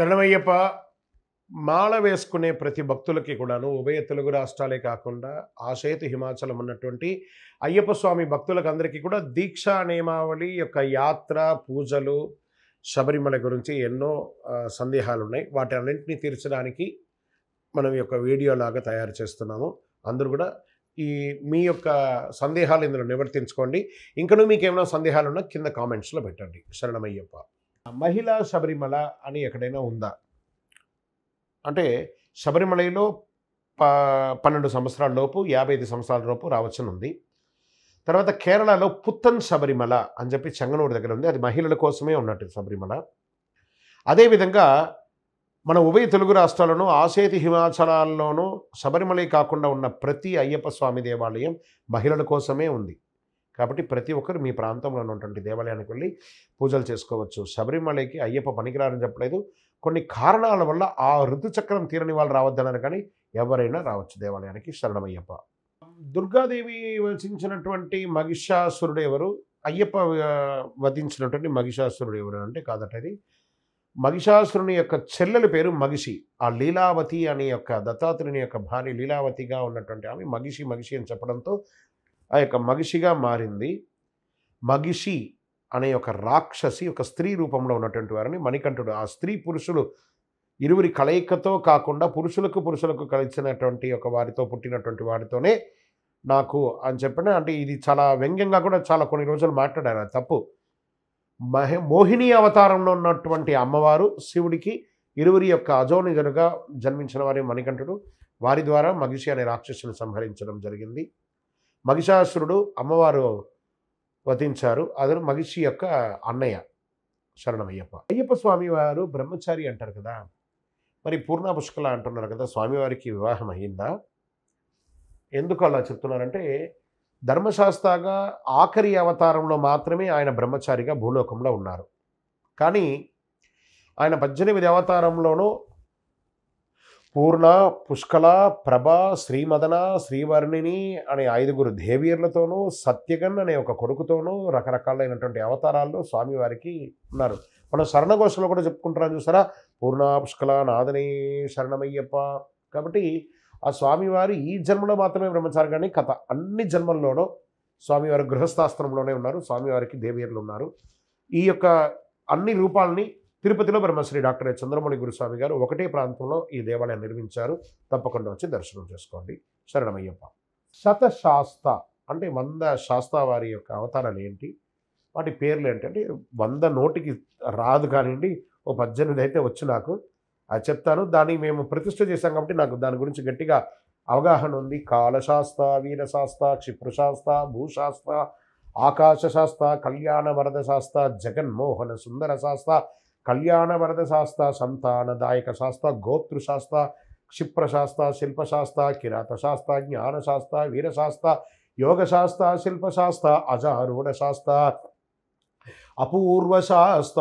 శరణమయ్యప్ప. మాల వేసుకునే ప్రతి భక్తులకి కూడాను ఉభయ తెలుగు రాష్ట్రాలే కాకుండా ఆశేతు హిమాచలం ఉన్నటువంటి అయ్యప్ప స్వామి భక్తులకందరికీ కూడా దీక్షా నియమావళి యొక్క యాత్ర, పూజలు, శబరిమల గురించి ఎన్నో సందేహాలున్నాయి. వాటి అన్నింటినీ తీర్చడానికి మనం ఈ యొక్క వీడియో లాగా తయారు చేస్తున్నాము. అందరూ కూడా ఈ మీ యొక్క సందేహాలు ఇందులో నివర్తించుకోండి. ఇంకనూ మీకేమైనా సందేహాలున్నా కింద కామెంట్స్లో పెట్టండి. శరణమయ్యప్ప. మహిళా శబరిమల అని ఎక్కడైనా ఉందా అంటే శబరిమలలో 12 సంవత్సరాల లోపు 55 సంవత్సరాల లోపు రావచ్చునుంది. తర్వాత కేరళలో పుత్తన్ శబరిమల అని చెప్పి చెంగనూరు దగ్గర ఉంది. అది మహిళల కోసమే ఉన్నట్టు శబరిమల. అదేవిధంగా మన ఉభయ తెలుగు రాష్ట్రాల్లోనూ ఆసేతి హిమాచలాల్లోనూ శబరిమల కాకుండా ఉన్న ప్రతి అయ్యప్ప స్వామి దేవాలయం మహిళల కోసమే ఉంది. కాబట్టి ప్రతి ఒక్కరు మీ ప్రాంతంలో ఉన్నటువంటి దేవాలయానికి వెళ్ళి పూజలు చేసుకోవచ్చు. శబరిమలకి అయ్యప్ప పనికిరారని చెప్పలేదు. కొన్ని కారణాల వల్ల ఆ ఋతుచక్రం తీరని వాళ్ళు రావద్దన్నారు, కానీ ఎవరైనా రావచ్చు దేవాలయానికి. శరణమయ్యప్ప. దుర్గాదేవి వధించినటువంటి మహిషాసురుడు ఎవరు? అయ్యప్ప వధించినటువంటి మహిషాసురుడు ఎవరు అంటే కాదట. ఇది మహిషాసురుని యొక్క చెల్లెలి పేరు మగిషి. ఆ లీలావతి అనే యొక్క దత్తాత్రేయుని యొక్క భార్య లీలావతిగా ఉన్నటువంటి ఆమె మగిషి అని చెప్పడంతో ఆ యొక్క మగిషిగా మారింది. మగిషి అనే ఒక రాక్షసి ఒక స్త్రీ రూపంలో ఉన్నటువంటి వారిని మణికంఠుడు, ఆ స్త్రీ పురుషులు ఇరువురి కలయికతో కాకుండా పురుషులకు కలిసినటువంటి ఒక వారితో పుట్టినటువంటి వారితోనే నాకు అని చెప్పిన, అంటే ఇది చాలా వ్యంగ్యంగా కూడా చాలా కొన్ని రోజులు మాట్లాడారు. అది తప్పు. మోహిని అవతారంలో ఉన్నటువంటి అమ్మవారు శివుడికి ఇరువురి యొక్క అజోనిజనుగా జన్మించిన వారి మణికంఠుడు. వారి ద్వారా మగిషి అనే రాక్షసుని సంహరించడం జరిగింది. మహిషాసురుడు అమ్మవారు వధించారు. అతను మగిషి యొక్క అన్నయ్య. శరణమయ్యప్ప. అయ్యప్ప స్వామి వారు బ్రహ్మచారి అంటారు కదా, మరి పూర్ణ పుష్కల అంటున్నారు కదా, స్వామివారికి వివాహం అయ్యిందా? ఎందుకు అలా చెప్తున్నారంటే ధర్మశాస్త్రగా ఆఖరి అవతారంలో మాత్రమే ఆయన బ్రహ్మచారిగా భూలోకంలో ఉన్నారు. కానీ ఆయన 18 అవతారంలోనూ పూర్ణ, పుష్కల, ప్రభ, శ్రీమదన, శ్రీవర్ణిని అనే 5 దేవీర్లతోనూ, సత్యగన్ అనే ఒక కొడుకుతోనూ రకరకాలైనటువంటి అవతారాల్లో స్వామివారికి ఉన్నారు. మనం శరణఘోషలో కూడా చెప్పుకుంటున్నాం చూసారా, పూర్ణ పుష్కల నాదనే శరణమయ్యప్ప. కాబట్టి ఆ స్వామివారి ఈ జన్మలో మాత్రమే బ్రహ్మచారి, కానీ కథ అన్ని జన్మల్లోనూ స్వామివారి గృహస్థాశ్రమంలోనే ఉన్నారు. స్వామివారికి దేవీర్లు ఉన్నారు. ఈ యొక్క అన్ని రూపాలని తిరుపతిలో బ్రహ్మశ్రీ డాక్టర్ చంద్రమౌళి గురుస్వామి గారు ఒకటే ప్రాంతంలో ఈ దేవాలయం నిర్మించారు. తప్పకుండా వచ్చి దర్శనం చేసుకోండి. శరణమయ్యప్ప. శతశాస్త అంటే 100 శాస్తా వారి యొక్క అవతారాలు ఏంటి, వాటి పేర్లు ఏంటంటే 100 నోటికి రాదు కానివ్వండి, ఓ 18 అయితే వచ్చు నాకు. అది చెప్తాను. దాన్ని మేము ప్రతిష్ఠ చేశాం కాబట్టి నాకు దాని గురించి గట్టిగా అవగాహన ఉంది. కాలశాస్త, వీరశాస్త, క్షిప్రశాస్త, భూశాస్త, ఆకాశశాస్త, కళ్యాణ వరద శాస్త, జగన్మోహన సుందర శాస్త, కళ్యాణ వరద శాస్త, సంతానదాయక శాస్త, గోతృశాస్త, క్షిప్రశాస్త, శిల్పశాస్త, కిరాతశాస్త, జ్ఞానశాస్త, వీరశాస్త, యోగశాస్త, శిల్పశాస్త, అజారూఢశాస్త, అపూర్వశాస్త,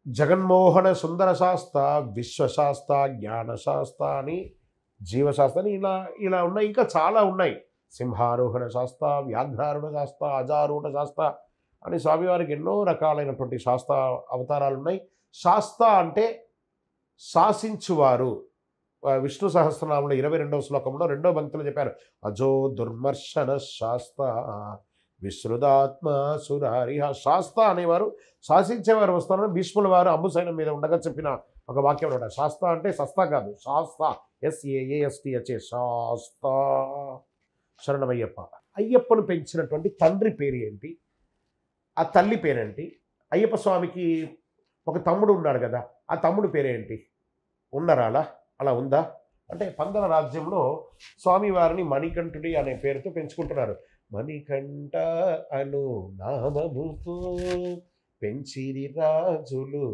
జగన్మోహన సుందర శాస్త, విశ్వశాస్త, జ్ఞానశాస్త అని, జీవశాస్త్ర అని ఇలా ఉన్నాయి. ఇంకా చాలా ఉన్నాయి. సింహారోహణ శాస్త్ర, వ్యాఘ్రారూఢ శాస్త్ర, అజారూఢ శాస్త్ర అని స్వామివారికి ఎన్నో రకాలైనటువంటి శాస్త్ర అవతారాలు ఉన్నాయి. శాస్త్ర అంటే శాసించువారు. విష్ణు సహస్రనామంలో 22వ శ్లోకంలో 2వ పంక్తిలో చెప్పారు, అజో దుర్మర్శన శాస్త్ర విశ్రుదాత్మ సురారిహ. శాస్త్ర అనేవారు శాసించేవారు వస్తారని భీష్ముల వారు అంబుసైనం మీద ఉండగా చెప్పిన ఒక వాక్యం అనమాట. శాస్త్ర అంటే సస్తా కాదు, శాస్త్ర, SAAST శాస్త్ర. శరణమయ్యప్ప. అయ్యప్పను పెంచినటువంటి తండ్రి పేరు ఏంటి, ఆ తల్లి పేరేంటి? అయ్యప్ప స్వామికి ఒక తమ్ముడు ఉన్నాడు కదా, ఆ తమ్ముడు పేరేంటి? ఉన్నారా? అలా ఉందా అంటే పందల రాజ్యంలో స్వామివారిని మణికంఠుడి అనే పేరుతో పెంచుకుంటున్నారు. మణికంఠ అను నామముతో పెంచిరి రాజులు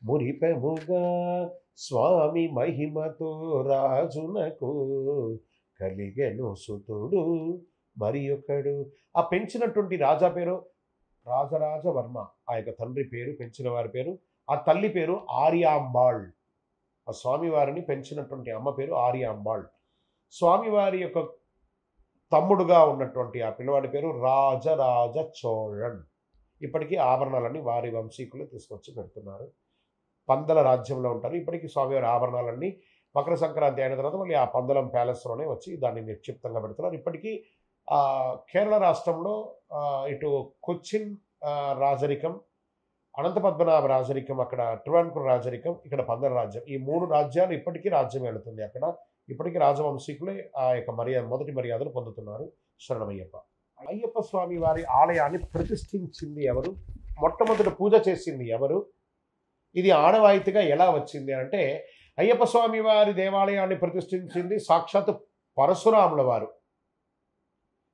మురిపెముగా, స్వామి మహిమతో రాజునకు కలిగెను సుతుడు మరి ఒకడు. ఆ పెంచినటువంటి రాజా పేరు రాజరాజ వర్మ. ఆ యొక్క తండ్రి పేరు, పెంచిన వారి పేరు. ఆ తల్లి పేరు ఆర్యాంబాళ్. ఆ స్వామివారిని పెంచినటువంటి అమ్మ పేరు ఆర్యాంబాళ్. స్వామివారి యొక్క తమ్ముడుగా ఉన్నటువంటి ఆ పిల్లవాడి పేరు రాజరాజ చోళన్. ఇప్పటికీ ఆభరణాలన్నీ వారి వంశీకులు తీసుకొచ్చి పెడుతున్నారు. పందల రాజ్యంలో ఉంటారు. ఇప్పటికీ స్వామివారి ఆభరణాలన్నీ మకర సంక్రాంతి అయిన తర్వాత మళ్ళీ ఆ పందలం ప్యాలెస్‌లోనే వచ్చి దాన్ని నిక్షిప్తంగా పెడుతున్నారు. ఇప్పటికీ కేరళ రాష్ట్రంలో ఇటు కొచ్చిన్ రాజరికం, అనంత పద్మనాభ రాజరికం, అక్కడ ట్రివాంకూర్ రాజరికం, ఇక్కడ పందల రాజ్యం. ఈ 3 రాజ్యాలు ఇప్పటికీ రాజ్యం ఏలుతుంది అక్కడ. ఇప్పటికీ రాజవంశీకులే ఆ యొక్క మొదటి మర్యాదలు పొందుతున్నారు. శరణమయ్యప్ప. అయ్యప్ప స్వామి వారి ఆలయాన్ని ప్రతిష్ఠించింది ఎవరు? మొట్టమొదట పూజ చేసింది ఎవరు? ఇది ఆనవాయితీగా ఎలా వచ్చింది అంటే, అయ్యప్ప స్వామి వారి దేవాలయాన్ని ప్రతిష్ఠించింది సాక్షాత్తు పరశురాముల వారు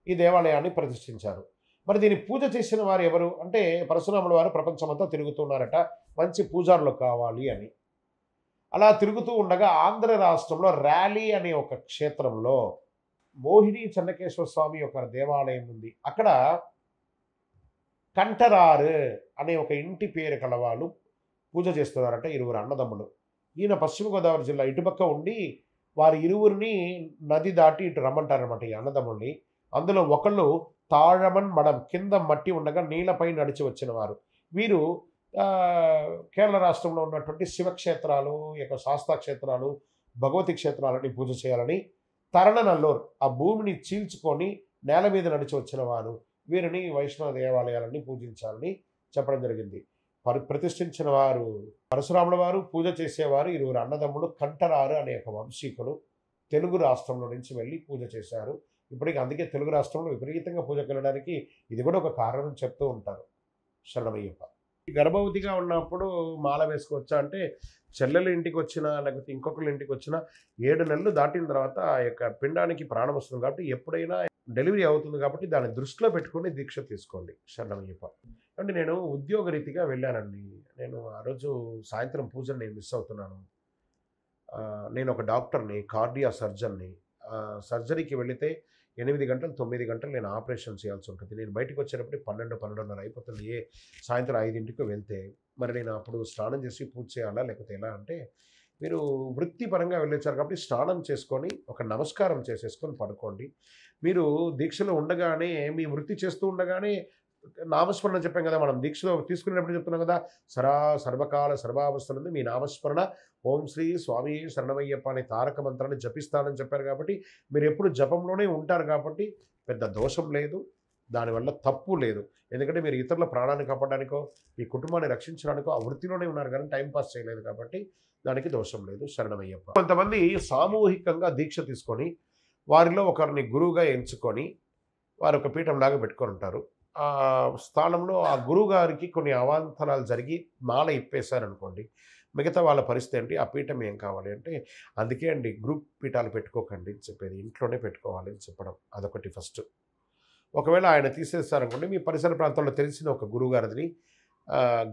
ఈ దేవాలయాన్ని ప్రతిష్ఠించారు. మరి దీన్ని పూజ చేసిన వారు ఎవరు అంటే, పరశురాముల వారు ప్రపంచమంతా తిరుగుతున్నారట మంచి పూజారులు కావాలి అని. అలా తిరుగుతూ ఉండగా ఆంధ్ర రాష్ట్రంలో ర్యాలీ అనే ఒక క్షేత్రంలో మోహిని చెన్నకేశ్వర స్వామి యొక్క దేవాలయం ఉంది. అక్కడ కంటరారు అనే ఒక ఇంటి పేరు కలవాళ్ళు పూజ చేస్తున్నారట, ఇరువురు అన్నదమ్ములు. ఈయన పశ్చిమ గోదావరి జిల్లా ఇటుపక్క ఉండి వారి ఇరువురిని నది దాటి ఇటు రమ్మంటారనమాట ఈ అన్నదమ్ముల్ని. అందులో ఒకళ్ళు తాళమన్ మడం కింద మట్టి ఉండగా నీళ్ళపై నడిచి వచ్చిన వారు. వీరు కేరళ రాష్ట్రంలో ఉన్నటువంటి శివక్షేత్రాలు, శాస్తా క్షేత్రాలు, భగవతి క్షేత్రాలని పూజ చేయాలని తరణనల్లూర్ ఆ భూమిని చీల్చుకొని నేల మీద నడిచి వచ్చిన వారు. వీరిని వైష్ణవ దేవాలయాలని పూజించాలని చెప్పడం జరిగింది. ప్రతిష్ఠించిన వారు పరశురాముల వారు, పూజ చేసేవారు ఇరువురు అన్నదమ్ములు కంటరారు అనే ఒక వంశీకులు తెలుగు రాష్ట్రంలో నుంచి వెళ్ళి పూజ చేశారు. ఇప్పటికీ అందుకే తెలుగు రాష్ట్రంలో విపరీతంగా పూజకు వెళ్ళడానికి ఇది కూడా ఒక కారణం చెప్తూ ఉంటారు. శరణమయ్యప్ప. గర్భవతిగా ఉన్నప్పుడు మాల వేసుకోవచ్చా అంటే, చెల్లెలు ఇంటికి వచ్చినా లేకపోతే ఇంకొకరి ఇంటికి వచ్చినా 7 నెలలు దాటిన తర్వాత ఆ యొక్క పిండానికి ప్రాణం వస్తుంది కాబట్టి ఎప్పుడైనా డెలివరీ అవుతుంది కాబట్టి దాన్ని దృష్టిలో పెట్టుకొని దీక్ష తీసుకోండి. శరణమయ్యప్ప. అంటే నేను ఉద్యోగరీతిగా వెళ్ళానండి. నేను ఆ రోజు సాయంత్రం పూజను నేను మిస్ అవుతున్నాను. నేను ఒక డాక్టర్ని, కార్డియా సర్జన్ని. సర్జరీకి వెళితే 8 గంటలు 9 గంటలు నేను ఆపరేషన్ చేయాల్సి ఉంటుంది. నేను బయటకు వచ్చేటప్పుడు 12, 12:30 అయిపోతుంది. సాయంత్రం 5కి వెళ్తే మరి నేను అప్పుడు స్నానం చేసి పూజ చేయాలా లేకపోతే ఎలా అంటే, మీరు వృత్తిపరంగా వెళ్ళొచ్చారు కాబట్టి స్నానం చేసుకొని ఒక నమస్కారం చేసేసుకొని పడుకోండి. మీరు దీక్షలో ఉండగానే మీ వృత్తి చేస్తూ ఉండగానే నామస్మరణ చెప్పాం కదా, మనం దీక్షలో తీసుకునేటప్పుడు చెప్తున్నాం కదా, సర్వకాల సర్వావస్థలందు మీ నామస్మరణ ఓం శ్రీ స్వామి శరణమయ్యప్ప అనే తారక మంత్రాన్ని జపిస్తానని చెప్పారు కాబట్టి మీరు ఎప్పుడు జపంలోనే ఉంటారు కాబట్టి పెద్ద దోషం లేదు, దానివల్ల తప్పు లేదు. ఎందుకంటే మీరు ఇతరుల ప్రాణాన్ని కాపాడడానికో మీ కుటుంబాన్ని రక్షించడానికో ఆ వృత్తిలోనే ఉన్నారు కానీ టైంపాస్ చేయలేదు కాబట్టి దానికి దోషం లేదు. శరణమయ్యప్ప. కొంతమంది సామూహికంగా దీక్ష తీసుకొని వారిలో ఒకరిని గురువుగా ఎంచుకొని వారు ఒక పీఠంలాగా పెట్టుకొని ఉంటారు. ఆ స్థానంలో ఆ గురువుగారికి కొన్ని అవాంతరాలు జరిగి మాల ఇప్పేశారనుకోండి, మిగతా వాళ్ళ పరిస్థితి ఏంటి? ఆ పీఠం ఏం కావాలి అంటే, అందుకే అండి గ్రూప్ పీఠాలు పెట్టుకోకండి అని చెప్పేది, ఇంట్లోనే పెట్టుకోవాలి అని చెప్పడం. అదొకటి ఫస్ట్. ఒకవేళ ఆయన తీసేస్తారనుకోండి, మీ పరిసర ప్రాంతాల్లో తెలిసిన ఒక గురువుగారిని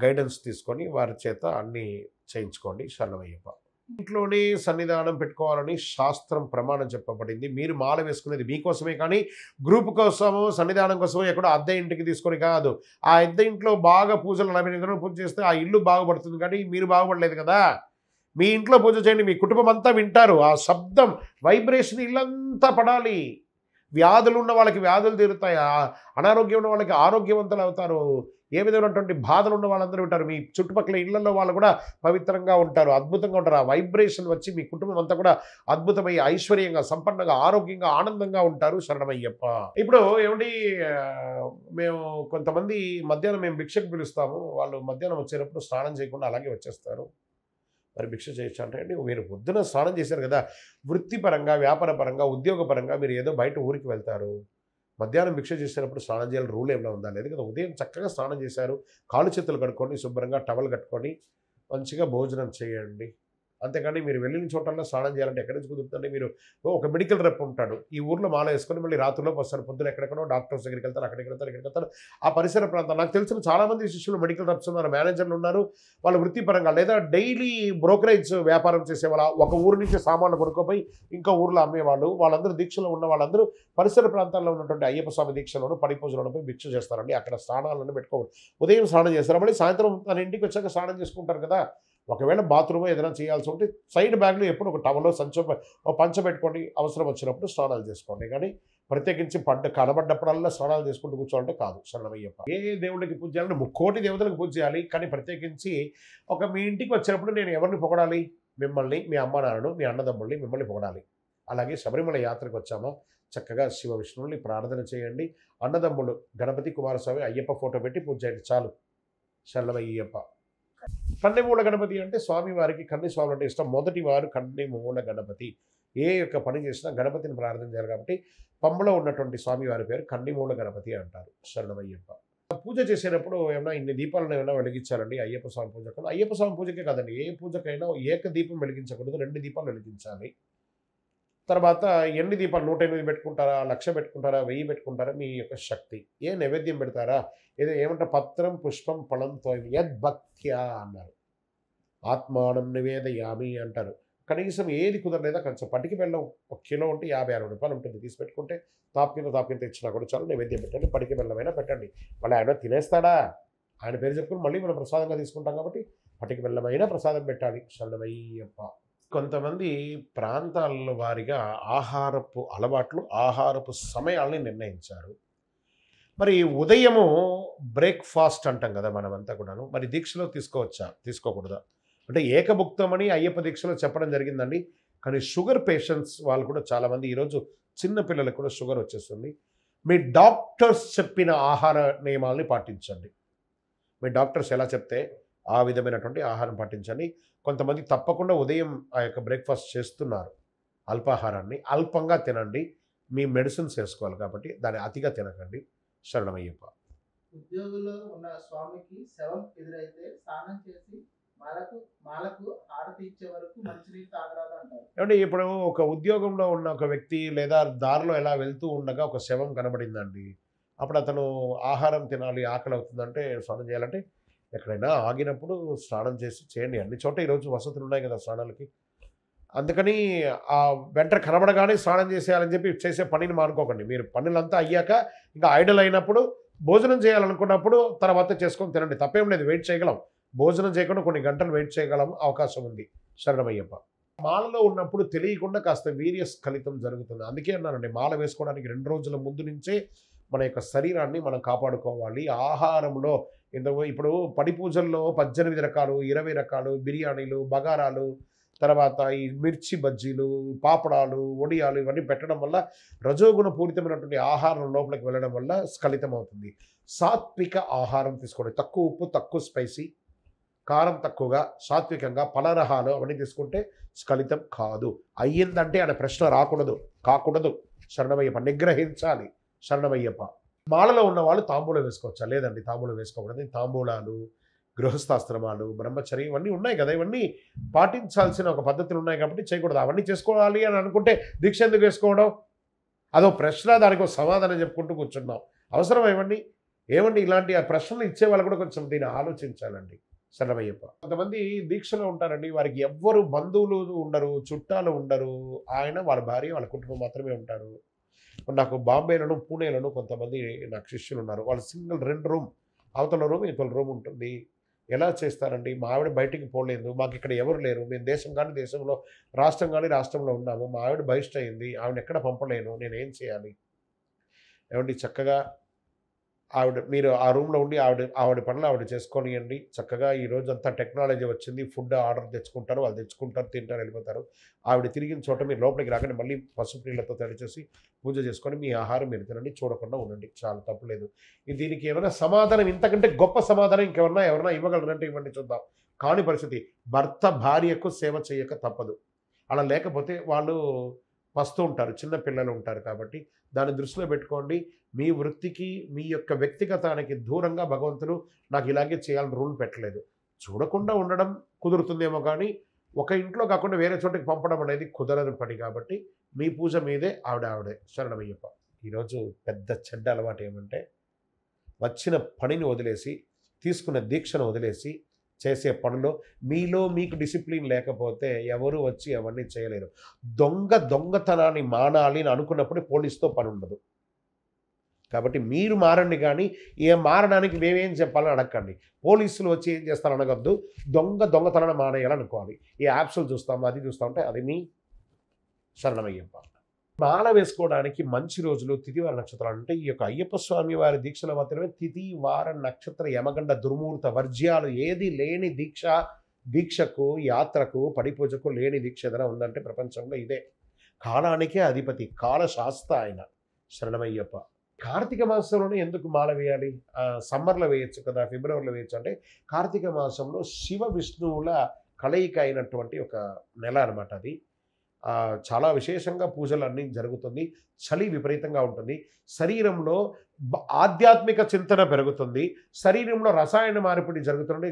గైడెన్స్ తీసుకొని వారి చేత అన్నీ చేయించుకోండి. శరణమయ్యప్ప. ఇంట్లోనే సన్నిధానం పెట్టుకోవాలని శాస్త్రం ప్రమాణం చెప్పబడింది. మీరు మాల వేసుకునేది మీకోసమే కానీ గ్రూప్ కోసమో సన్నిధానం కోసమో ఎక్కడో అద్దె ఇంటికి తీసుకొని కాదు. ఆ అద్దె ఇంట్లో బాగా పూజలు 40 గంటలు పూజ చేస్తే ఆ ఇల్లు బాగుపడుతుంది కానీ మీరు బాగుపడలేదు కదా. మీ ఇంట్లో పూజ చేయండి, మీ కుటుంబం అంతా వింటారు. ఆ శబ్దం వైబ్రేషన్ ఇల్లంతా పడాలి. వ్యాధులు ఉన్న వాళ్ళకి వ్యాధులు తీరుతాయి, అనారోగ్యం ఉన్న వాళ్ళకి ఆరోగ్యవంతులు అవుతారు, ఏ విధమైనటువంటి బాధలు ఉన్న వాళ్ళందరూ ఉంటారు. మీ చుట్టుపక్కల ఇళ్లలో వాళ్ళు కూడా పవిత్రంగా ఉంటారు, అద్భుతంగా ఉంటారు. ఆ వైబ్రేషన్ వచ్చి మీ కుటుంబం అంతా కూడా అద్భుతమై ఐశ్వర్యంగా సంపన్నంగా ఆరోగ్యంగా ఆనందంగా ఉంటారు. శరణమయ్యప్ప. ఇప్పుడు ఏమిటి, మేము కొంతమంది మధ్యాహ్నం మేము భిక్షకు పిలుస్తాము, వాళ్ళు మధ్యాహ్నం వచ్చేటప్పుడు స్నానం చేయకుండా అలాగే వచ్చేస్తారు. మరి భిక్ష చేయొచ్చు అంటే, మీరు పొద్దున స్నానం చేశారు కదా, వృత్తిపరంగా వ్యాపారపరంగా ఉద్యోగపరంగా మీరు ఏదో బయట ఊరికి వెళ్తారు, మధ్యాహ్నం భిక్ష చేసేటప్పుడు స్నానం చేయాలని రూల్ ఏమైనా ఉందా? లేదు కదా. ఉదయం చక్కగా స్నానం చేశారు, కాళ్ళు చేతులు కడుక్కొని శుభ్రంగా టవల్ కట్టుకొని మంచిగా భోజనం చేయండి. అంతేకాని మీరు వెళ్ళిన చోటల్లో స్నానం చేయాలంటే ఎక్కడి నుంచి కుదురుతుంది? మీరు ఒక మెడికల్ రెప్ ఉంటాడు, ఈ ఊర్లో మాల వేసుకొని మళ్ళీ రాత్రిలోకి వస్తారు, పొద్దున ఎక్కడెక్కడో డాక్టర్స్ దగ్గరికి వెళ్తారు, అక్కడికి వెళ్తారు, ఇక్కడికి వెళ్తారు. ఆ పరిసర ప్రాంతాలు నాకు తెలిసిన చాలామంది శిష్యులు మెడికల్ రెప్స్ ఉన్నారు, మేనేజర్లు ఉన్నారు. వాళ్ళ వృత్తిపరంగా లేదా డైలీ బ్రోకరేజ్ వ్యాపారం చేసేవాళ్ళ, ఒక ఊరు నుంచి సామాన్లు కొనుక్కోపోయి ఇంకో ఊర్లో అమ్మేవాళ్ళు, వాళ్ళందరూ దీక్షలో ఉన్న వాళ్ళందరూ పరిసర ప్రాంతాల్లో ఉన్నటువంటి అయ్యప్ప స్వామి దీక్షలోను పడి పూజలను పోయి భిక్ష చేస్తారండి. అక్కడ స్నానాలను పెట్టుకోకూడదు. ఉదయం స్నానం చేస్తారు, మళ్ళీ సాయంత్రం తన ఇంటికి వచ్చాక స్నానం చేసుకుంటారు కదా. ఒకవేళ బాత్రూమ్ ఏదైనా చేయాల్సి ఉంటే సైడ్ బ్యాగ్లో ఎప్పుడు ఒక టవలో పంచ పెట్టుకోండి, అవసరం వచ్చినప్పుడు స్నానాలు చేసుకోండి. కానీ ప్రత్యేకించి కనబడ్డప్పుడల్లా స్నానాలు చేసుకుంటూ కూర్చోవాలంటే కాదు. శరణమయ్యప్ప. ఏ దేవుడికి పూజ చేయాలంటే ముక్కోటి దేవతలకు పూజ చేయాలి. కానీ ప్రత్యేకించి మీ ఇంటికి వచ్చినప్పుడు నేను ఎవరిని పొగడాలి? మిమ్మల్ని, మీ అమ్మ నాన్నను, మీ అన్నదమ్ముల్ని మిమ్మల్ని పొగడాలి. అలాగే శబరిమల యాత్రకు వచ్చామా చక్కగా శివ విష్ణువుల్ని ప్రార్థన చేయండి. అన్నదమ్ములు గణపతి కుమారస్వామి అయ్యప్ప ఫోటో పెట్టి పూజ చేయండి చాలు. శరణమయ్యప్ప. కన్నెమూల గణపతి అంటే స్వామివారికి కన్నెస్వామి అంటే ఇష్టం. మొదటి వారు కన్నెమూల గణపతి. ఏ యొక్క పని చేసినా గణపతిని ప్రార్థన చేయాలి కాబట్టి పంబలో ఉన్నటువంటి స్వామివారి పేరు కన్నెమూల గణపతి అంటారు. శరణమయ్యప్ప. పూజ చేసేటప్పుడు ఏమైనా ఇన్ని దీపాలను ఏమైనా వెలిగించాలండి అయ్యప్ప స్వామి పూజకు? అయ్యప్ప స్వామి పూజకే కాదండి, ఏ పూజకైనా ఏక దీపం వెలిగించకూడదు, 2 దీపాలు వెలిగించాలి. తర్వాత ఎన్ని దీపాలు 108 పెట్టుకుంటారా, 1,00,000 పెట్టుకుంటారా, 1000 పెట్టుకుంటారా, మీ యొక్క శక్తి. ఏ నైవేద్యం పెడతారా, ఏమంటారు, పత్రం పుష్పం ఫలంతో యద్భక్త్యా అన్నారు. ఆత్మానం నివేదయామి అంటారు. కనీసం ఏది కుదరలేదా కొంచెం పట్టికి బెల్లం 1 కిలో ఉంటే 50-60 రూపాయలు ఉంటుంది, తీసి పెట్టుకుంటే తాపకింత ఇచ్చినా కూడా చాలు. నైవేద్యం పెట్టండి, పట్టికి బెల్లమైనా పెట్టండి. మళ్ళీ ఆయన తినేస్తాడా? ఆయన పేరు చెప్పుకుని మళ్ళీ మనం ప్రసాదంగా తీసుకుంటాం కాబట్టి పట్టికి బెల్లమైనా ప్రసాదం పెట్టాలి. శరణమయ్యప్ప. కొంతమంది ప్రాంతాల వారిగా ఆహారపు అలవాట్లు, ఆహారపు సమయాల్ని నిర్ణయించారు. మరి ఉదయము బ్రేక్ఫాస్ట్ అంటాం కదా మనమంతా కూడాను. మరి దీక్షలో తీసుకోవచ్చా, తీసుకోకూడదా? అంటే ఏకభుక్తమని అయ్యప్ప దీక్షలో చెప్పడం జరిగిందండి. కానీ షుగర్ పేషెంట్స్ వాళ్ళు కూడా చాలామంది ఈరోజు చిన్న పిల్లలకు కూడా షుగర్ వచ్చేస్తుంది. మీ డాక్టర్స్ చెప్పిన ఆహార నియమాల్ని పాటించండి. మీ డాక్టర్స్ ఎలా చెప్తే ఆ విధమైనటువంటి ఆహారం పాటించండి. కొంతమంది తప్పకుండా ఉదయం ఆ యొక్క బ్రేక్ఫాస్ట్ చేస్తున్నారు. అల్పాహారాన్ని అల్పంగా తినండి. మీ మెడిసిన్స్ వేసుకోవాలి కాబట్టి దాన్ని అతిగా తినకండి. శరణమయ్యప్ప. ఉద్యోగుల్లో ఉన్న స్వామికి శవం ఎదురైతే స్నానం చేసి మాలకు హారతి ఇచ్చే వరకు మంచినీరు తాగరాదు అంటారు. ఏమంటే ఇప్పుడు ఒక ఉద్యోగంలో ఉన్న ఒక వ్యక్తి లేదా దారిలో ఎలా వెళ్తూ ఉండగా ఒక శవం కనబడిందండి. అప్పుడు అతను ఆహారం తినాలి, ఆకలి అవుతుందంటే స్నానం చేయాలంటే ఎక్కడైనా ఆగినప్పుడు స్నానం చేయండి. అన్ని చోట ఈరోజు వసతులు ఉన్నాయి కదా స్నానాలకి. అందుకని ఆ వెంట కనబడగానే స్నానం చేసేయాలని చెప్పి చేసే పనిని మానుకోకండి. మీరు పనులంతా అయ్యాక ఇంకా ఐడల్ అయినప్పుడు భోజనం చేయాలనుకున్నప్పుడు తర్వాత చేసుకొని తినండి, తప్పేం లేదు. వెయిట్ చేయగలం, భోజనం చేయకుండా కొన్ని గంటలు వెయిట్ చేయగలం, అవకాశం ఉంది. శరణమయ్యప్ప. మాలలో ఉన్నప్పుడు తెలియకుండా కాస్త వీర్యస్ఖలితం జరుగుతుంది. అందుకే అన్నానండి, మాల వేసుకోవడానికి 2 రోజుల ముందు నుంచే మన యొక్క శరీరాన్ని మనం కాపాడుకోవాలి. ఆహారంలో ఇప్పుడు పడి పూజల్లో 18 రకాలు, 20 రకాలు బిర్యానీలు, బగారాలు, తర్వాత ఈ మిర్చి బజ్జీలు, పాపడాలు, వడియాలు ఇవన్నీ పెట్టడం వల్ల రజోగుణ పూరితమైనటువంటి ఆహారం లోపలికి వెళ్ళడం వల్ల స్ఖలితం అవుతుంది. సాత్విక ఆహారం తీసుకోండి. తక్కువ ఉప్పు, తక్కువ స్పైసీ, కారం తక్కువగా, సాత్వికంగా ఫలరహాలు అవన్నీ తీసుకుంటే స్ఖలితం కాదు. అయ్యిందంటే అనే ప్రశ్న కాకూడదు. శరణమయ్యప్ప. నిగ్రహించాలి. శరణమయ్యప్ప. మాలలో ఉన్న వాళ్ళు తాంబూలం వేసుకోవచ్చా? లేదండి, తాంబూలం వేసుకోకూడదు. తాంబూలాలు, గృహస్థాశ్రమాలు, బ్రహ్మచర్యం ఇవన్నీ ఉన్నాయి కదా, ఇవన్నీ పాటించాల్సిన ఒక పద్ధతులు ఉన్నాయి కాబట్టి చేయకూడదు. అవన్నీ చేసుకోవాలి అని అనుకుంటే దీక్ష ఎందుకు వేసుకోవడం? అదో ప్రశ్న, దానికి సమాధానం చెప్పుకుంటూ కూర్చున్నాం. అవసరం ఏమండి ఇలాంటి ఆ ప్రశ్నలు ఇచ్చే వాళ్ళు కూడా కొంచెం దీన్ని ఆలోచించాలండి. శరణమయ్యప్ప. కొంతమంది దీక్షలో ఉంటారండి, వారికి ఎవ్వరు బంధువులు ఉండరు, చుట్టాలు ఉండరు. వాళ్ళ భార్య, వాళ్ళ కుటుంబం మాత్రమే ఉంటారు. నాకు బాంబేలోను, పూణేలోను కొంతమంది నాకు శిష్యులు ఉన్నారు. వాళ్ళు సింగిల్ 2 రూమ్, అవతల రూమ్ ఇవతల రూమ్ ఉంటుంది. ఎలా చేస్తారండి? మా ఆవిడ బయటికి పోలేదు, మాకు ఇక్కడ ఎవరు లేరు, మేము దేశంలో రాష్ట్రంలో ఉన్నాము, మా ఆవిడ బహిష్ట అయింది, ఆవిడ ఎక్కడ పంపలేను, నేనేం చేయాలి? ఏమండి చక్కగా మీరు ఆ రూమ్లో ఉండి ఆవిడ పనులు ఆవిడ చేసుకోనియండి. చక్కగా ఈ రోజంతా టెక్నాలజీ వచ్చింది, ఫుడ్ ఆర్డర్ తెచ్చుకుంటారు, వాళ్ళు తెచ్చుకుంటారు, తింటారు, వెళ్ళిపోతారు. ఆవిడ తిరిగిన చోట మీరు లోపలికి రాకండి, మళ్ళీ పసుపు నీళ్ళతో తడిచేసి పూజ చేసుకొని మీ ఆహారం మీరు తినండి, చూడకుండా ఉండండి, చాలా తప్పులేదు. దీనికి ఏమైనా సమాధానం, ఇంతకంటే గొప్ప సమాధానం ఎవరైనా ఇవ్వగలరంటే ఇవ్వండి చూద్దాం. కాని పరిస్థితి, భర్త భార్యకు సేవ చేయక తప్పదు. అలా లేకపోతే వాళ్ళు వస్తూ ఉంటారు, చిన్న పిల్లలు ఉంటారు కాబట్టి దాన్ని దృష్టిలో పెట్టుకోండి. మీ వృత్తికి, మీ యొక్క వ్యక్తిగతానికి దూరంగా భగవంతుడు నాకు ఇలాగే చేయాలని రూల్ పెట్టలేదు. చూడకుండా ఉండడం కుదురుతుందేమో కానీ ఒక ఇంట్లో కాకుండా వేరే చోటికి పంపడం అనేది కుదరని పని కాబట్టి మీ పూజ మీదే ఆవిడే. శరణమయ్యప్ప. ఈరోజు పెద్ద చెడ్డ అలవాటు ఏమంటే, వచ్చిన పనిని వదిలేసి, తీసుకున్న దీక్షను వదిలేసి చేసే పనులు మీకు డిసిప్లిన్ లేకపోతే ఎవరు వచ్చి అవన్నీ చేయలేరు. దొంగతనాన్ని మానాలి అని అనుకున్నప్పుడు పోలీసుతో పని ఉండదు. కాబట్టి మీరు మారండి, కానీ మారడానికి మేమేం చెప్పాలని అడగండి. పోలీసులు వచ్చి ఏం చేస్తారని అడగద్దు. దొంగతనాన్ని మానేయాలనుకోవాలి. ఈ యాప్స్లు చూస్తాం, అది చూస్తామంటే అది మీ శరణమయ్యప్ప. మాల వేసుకోవడానికి మంచి రోజులు తిథివార నక్షత్రాలు అంటే ఈ యొక్క అయ్యప్ప స్వామి వారి దీక్షలో మాత్రమే తిథి వార నక్షత్ర యమగండ దుర్ముహూర్త వర్జ్యాలు ఏది లేని దీక్షకు యాత్రకు పడిపూజకు లేని దీక్ష ఏదైనా ఉందంటే ప్రపంచంలో ఇదే. కాలానికే అధిపతి, కాలశాస్త ఆయన శరణమయ్యప్ప. కార్తీక మాసంలోనే ఎందుకు మాల వేయాలి? సమ్మర్లో వేయచ్చు కదా, ఫిబ్రవరిలో వేయచ్చు అంటే కార్తీక మాసంలో శివ విష్ణువుల కలయిక అయినటువంటి ఒక నెల అనమాట అది. చాలా విశేషంగా పూజలు అన్నీ జరుగుతుంది. చలి విపరీతంగా ఉంటుంది. శరీరంలో ఆధ్యాత్మిక చింతన పెరుగుతుంది. శరీరంలో రసాయన మార్పిడి జరుగుతుంది.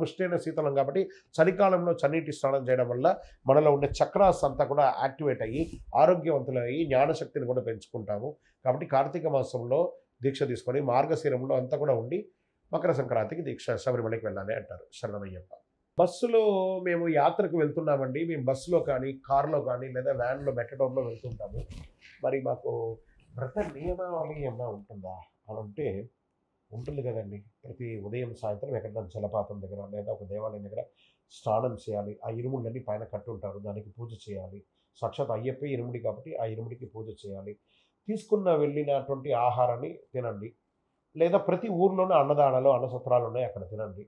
ఉష్ణైన శీతలం కాబట్టి చలికాలంలో చన్నీటి స్నానం చేయడం వల్ల మనలో ఉండే చక్రాస్ అంతా కూడా యాక్టివేట్ అయ్యి ఆరోగ్యవంతులయ్యి జ్ఞానశక్తిని కూడా పెంచుకుంటాము. కాబట్టి కార్తీక మాసంలో దీక్ష తీసుకొని మార్గశిరంలో అంతా కూడా ఉండి మకర సంక్రాంతికి దీక్ష శబరిమలకి వెళ్ళాలి అంటారు శరణమయ్యప్ప. బస్సులో మేము యాత్రకు వెళ్తున్నామండి. మేము బస్సులో కానీ కార్లో కానీ లేదా వ్యాన్లో మెట్రోలో వెళ్తుంటాము. మరి మాకు వ్రత నియమావళి ఏమన్నా ఉంటుందా అని అంటే ఉంటుంది కదండి. ప్రతి ఉదయం సాయంత్రం ఎక్కడైనా జలపాతం దగ్గర లేదా ఒక దేవాలయం దగ్గర స్నానం చేయాలి. ఆ ఇరుముళ్ళని పైన కట్టుంటారు, దానికి పూజ చేయాలి. సాక్షాత్ అయ్యప్పే ఇరుముడి కాబట్టి ఆ ఇరుముడికి పూజ చేయాలి. వెళ్ళినటువంటి ఆహారాన్ని తినండి. లేదా ప్రతి ఊర్లోనే అన్నదానాలు అన్నసత్రాలు ఉన్నాయి, అక్కడ తినండి.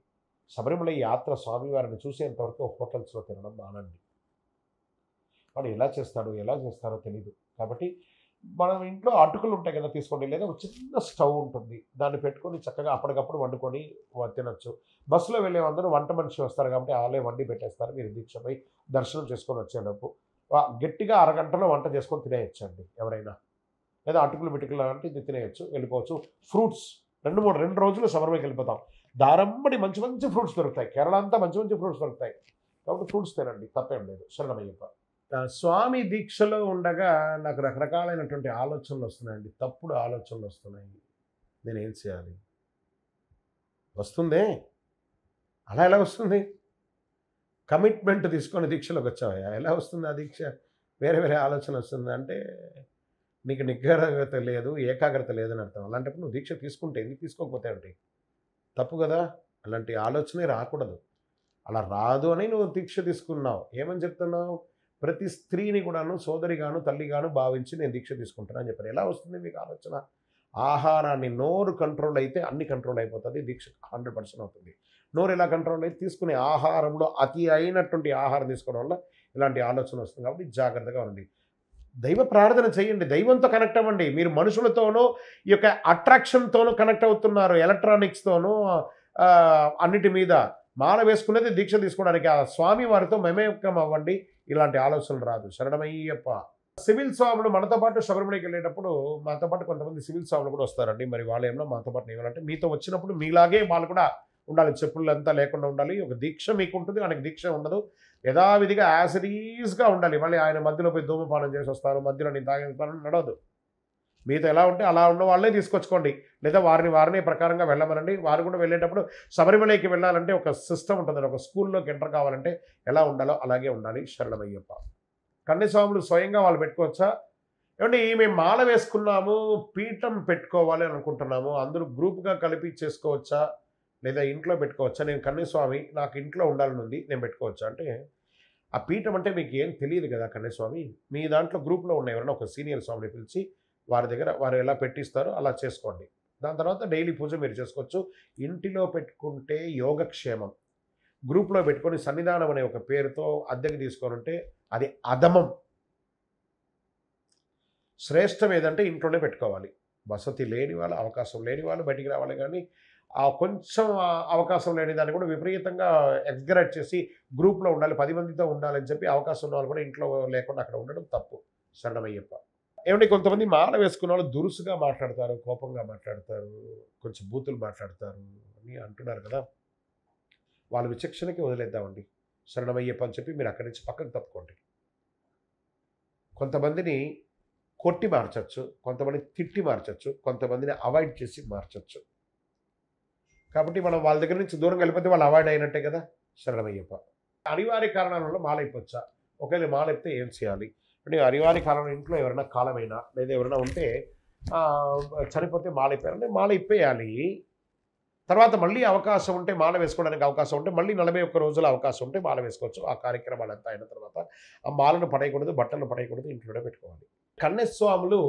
శబరిమల యాత్ర స్వామివారిని చూసేంతవరకు హోటల్స్లో తినడం మానండి. వాడు ఎలా చేస్తారో తెలీదు. కాబట్టి మనం ఇంట్లో అటుకులు ఉంటాయి కదా, తీసుకోండి. లేదా ఒక చిన్న స్టవ్ ఉంటుంది, దాన్ని పెట్టుకొని చక్కగా అప్పటికప్పుడు వండుకొని తినొచ్చు. బస్సులో వెళ్ళే అందరూ వంట మనిషి వస్తారు కాబట్టి వాళ్ళే వండి పెట్టేస్తారు. మీరు దీక్షపై దర్శనం చేసుకొని వచ్చేటప్పుడు గట్టిగా అరగంటలో వంట చేసుకొని తినేయచ్చండి ఎవరైనా. లేదా అటుకులు బిటుకులు అంటే ఇది తినేయచ్చు, వెళ్ళిపోవచ్చు. ఫ్రూట్స్ 2 రోజులు శబరిమలకి వెళ్ళిపోతాం. దారంబడి మంచి మంచి ఫ్రూట్స్ దొరుకుతాయి. కేరళ అంతా మంచి మంచి ఫ్రూట్స్ దొరుకుతాయి. కాబట్టి ఫ్రూట్స్ తినండి, తప్పేం లేదు. శరణమయ్యప్ప. స్వామి దీక్షలో ఉండగా నాకు రకరకాలైనటువంటి ఆలోచనలు వస్తున్నాయండి. తప్పుడు ఆలోచనలు వస్తున్నాయి. నేనేం చేయాలి? వస్తుందే, అలా ఎలా వస్తుంది? కమిట్మెంట్ తీసుకొని దీక్షలోకి వచ్చావా? ఎలా వస్తుంది ఆ దీక్ష? వేరే వేరే ఆలోచన వస్తుంది అంటే నీకు నిగ్రహత లేదు, ఏకాగ్రత లేదని అర్థం. అలాంటప్పుడు నువ్వు దీక్ష తీసుకుంటే ఎందుకు తీసుకోకపోతే ఏంటి? తప్పు కదా. అలాంటి ఆలోచనే రాకూడదు. అలా రాదు అని నువ్వు దీక్ష తీసుకున్నావు. ఏమని చెప్తున్నావు? ప్రతి స్త్రీని కూడాను సోదరిగాను తల్లిగాను భావించి నేను దీక్ష తీసుకుంటాను అని చెప్పారు. ఎలా వస్తుంది మీకు ఆలోచన? ఆహారాన్ని నోరు కంట్రోల్ అయితే అన్ని కంట్రోల్ అయిపోతుంది. దీక్ష 100% అవుతుంది. నోరు ఎలా కంట్రోల్ అయితే తీసుకునే ఆహారంలో అతి అయినటువంటి ఆహారం తీసుకోవడం వల్ల ఇలాంటి ఆలోచన వస్తుంది. కాబట్టి జాగ్రత్తగా ఉండండి. దైవ ప్రార్థన చేయండి, దైవంతో కనెక్ట్ అవ్వండి. మీరు మనుషులతోనూ ఈ యొక్క అట్రాక్షన్తోనూ కనెక్ట్ అవుతున్నారు, ఎలక్ట్రానిక్స్తోనూ అన్నిటి మీద. మాల వేసుకునేది దీక్ష తీసుకోవడానికి. ఆ స్వామి వారితో మమేకం అవ్వండి. ఇలాంటి ఆలోచనలు రాదు. శరణమయ్యప్ప. సివిల్ స్వాములు మనతో పాటు శబరిమలకి వెళ్ళేటప్పుడు మాతో పాటు కొంతమంది సివిల్ స్వాములు కూడా వస్తారండి. మరి వాళ్ళు ఏమన్నా మాతో పాటు ఇవ్వాలంటే మీతో వచ్చినప్పుడు మీలాగే వాళ్ళు కూడా ఉండాలి. చెప్పులంతా లేకుండా ఉండాలి. ఒక దీక్ష మీకు ఉంటుంది, ఆయనకి దీక్ష ఉండదు. యథావిధిగా యాజ్ ఇట్ ఈజ్గా ఉండాలి. మళ్ళీ ఆయన మధ్యలో పోయి ధూమపానం చేసి వస్తారు, మధ్యలో నేను తాగేస్తాను నడవదు. మీతో ఎలా ఉంటే అలా ఉన్న వాళ్ళనే తీసుకొచ్చుకోండి. లేదా వారిని ప్రకారంగా వెళ్ళమనండి. వారు కూడా వెళ్ళేటప్పుడు శబరిమలకి వెళ్ళాలంటే ఒక సిస్టమ్ ఉంటుంది. ఒక స్కూల్లోకి ఎంటర్ కావాలంటే ఎలా ఉండాలో అలాగే ఉండాలి. శరణమయ్యప్ప. కన్యస్వాములు స్వయంగా వాళ్ళు పెట్టుకోవచ్చా? ఏమంటే మేము మాల వేసుకున్నాము, పీఠం పెట్టుకోవాలి అని అనుకుంటున్నాము, అందరూ గ్రూప్గా కలిపి చేసుకోవచ్చా? లేదా ఇంట్లో పెట్టుకోవచ్చా? నేను కన్యస్వామి, నాకు ఇంట్లో ఉండాలని ఉంది, నేను పెట్టుకోవచ్చా అంటే, ఆ పీఠం అంటే మీకు ఏం తెలియదు కదా కన్యస్వామి. మీ దాంట్లో గ్రూప్లో ఉన్న ఎవరైనా ఒక సీనియర్ స్వామిని పిలిచి వారి దగ్గర వారు ఎలా పెట్టిస్తారో అలా చేసుకోండి. దాని తర్వాత డైలీ పూజ మీరు చేసుకోవచ్చు. ఇంటిలో పెట్టుకుంటే యోగక్షేమం. గ్రూప్లో పెట్టుకొని సన్నిధానం అనే ఒక పేరుతో అద్దెకి తీసుకొని ఉంటే అది అధమం. శ్రేష్టం ఏదంటే ఇంట్లోనే పెట్టుకోవాలి. వసతి లేని వాళ్ళు, అవకాశం లేని వాళ్ళు బయటికి రావాలి. కానీ ఆ కొంచెం అవకాశం లేని దాన్ని కూడా విపరీతంగా ఎగ్జరేట్ చేసి గ్రూప్లో ఉండాలి, 10 మందితో ఉండాలని చెప్పి అవకాశం ఉన్న వాళ్ళు కూడా ఇంట్లో లేకుండా అక్కడ ఉండడం తప్పు. శరణమయ్యప్ప. ఏమంటే కొంతమంది మాల వేసుకున్న వాళ్ళు దురుసుగా మాట్లాడతారు, కోపంగా మాట్లాడతారు, కొంచెం బూతులు మాట్లాడతారు అని అంటున్నారు కదా. వాళ్ళ విచక్షణకి వదిలేద్దామండి. శరణమయ్యప్ప అని చెప్పి మీరు అక్కడి నుంచి పక్కకు తప్పుకోండి. కొంతమందిని కొట్టి మార్చచ్చు, కొంతమంది తిట్టి మార్చచ్చు, కొంతమందిని అవాయిడ్ చేసి మార్చచ్చు. కాబట్టి మనం వాళ్ళ దగ్గర నుంచి దూరం వెళ్ళిపోతే వాళ్ళు అవాయిడ్ అయినట్టే కదా. శరణమయ్యప్ప. అనివార్య కారణాల వల్ల మాల అయిపోవచ్చా? ఒకవేళ మాల అయిపోతే ఏం చేయాలి అంటే, అనివార్య కారణం ఇంట్లో ఎవరైనా కాలమైనా లేదా ఎవరైనా ఉంటే చనిపోతే మాల అయిపోయారంటే మాల ఇప్పేయాలి. తర్వాత మళ్ళీ అవకాశం ఉంటే మాల వేసుకోవడానికి అవకాశం ఉంటే మళ్ళీ 41 రోజుల అవకాశం ఉంటే మాల వేసుకోవచ్చు. ఆ కార్యక్రమాలంతా అయిన తర్వాత ఆ మాలను పడేయకూడదు, బట్టలు పడేయకూడదు, ఇంట్లోనే పెట్టుకోవాలి. కన్యస్వాములు